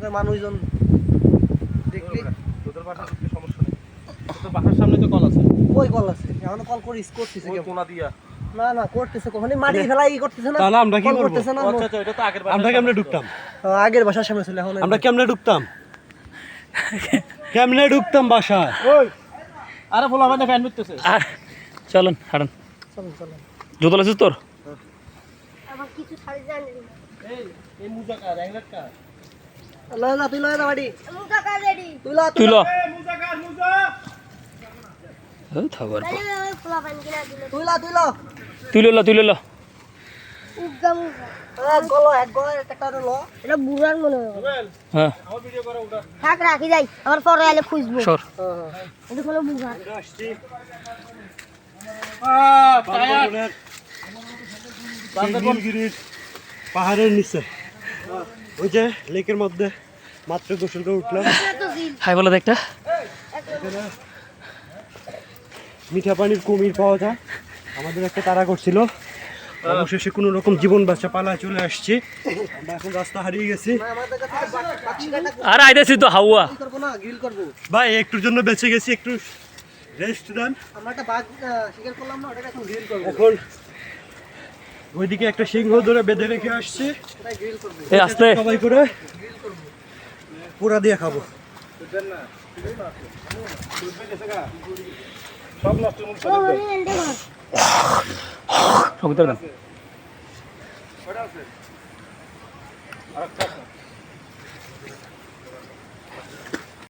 এলাকার মানুষজন দেখলি তোদের বাসার কি সমস্যা নেই তোদের বাসার সামনে তো কল আছে কই কল আছে এখন কল করতেছে ওই কেউ কোনা দিয়া না না করতেছে কখনই মাটি ফেলাই করতেছে না তাহলে আমরা কি করব? করতেছে না আচ্ছা আচ্ছা এটা তো আগের আমরা কেমনে ঢুকতাম? আগের বাসার সামনে ছিল এখন আমরা কেমনে ঢুকতাম? কেমনে ঢুকতাম বাসায়? ওই আরে বলো আমাদের ফ্যান মিটতেছে আর চলুন হাঁটুন চলুন চলুন জুতো লাছিস তোর আমার কিছু ছাড়ি জানি না এই মুজা কার অ্যাংলার কার লয় না তুই লয় না বাড়ি মুজা কার রেডি তুই ল তুই ল এই মুজা কার মুজা থাকবার তাহলে ওই ফুলা পান কিনা দিল তুই ল তুই ল উগা মুগা এক গলো একটা ল এটা বুড়ার মনে হয় রুবেল হ্যাঁ আমার ভিডিও করে ওটা থাক রাখি যাই আবার পরে আইলে খুঁজবো সর এটা কোনো বুড়া টায়ার নীলগিরির পাহাড়ের নিচে ওই যে লেকের মধ্যে মাত্র গোসল করে উঠলাম। তো দিন হাই বলো দেখটা মিঠা পানির কুমির পাওয়া যায়, আমাদের একটা তাড়া করছিল, অবশেষে কোনো রকম জীবন বাঁচা পালায় চলে আসছি। আমরা এখন রাস্তা হারিয়ে গেছি। আমাদের কাছে পাখি কাটা আর আইতেছি তো হাওয়া করবো না গ্রিল করবো ভাই একটুর জন্য বেঁচে গেছি, একটু রেস্ট দেন। আমরা একটা বাঘ শিকার করলাম না ওটাকে এখন গ্রিল করবো এখন ওইদিকে একটা সিংহ ধরে বেঁধে রেখে আসছে, ওটাই গ্রিল করবো এই আস্তে সবাই করে পোড়া দিয়ে খাবো। সব নষ্ট মন ও ওরে এন্ডে ঘর সঙ্গীতের গান ওটা আছে আরেকটা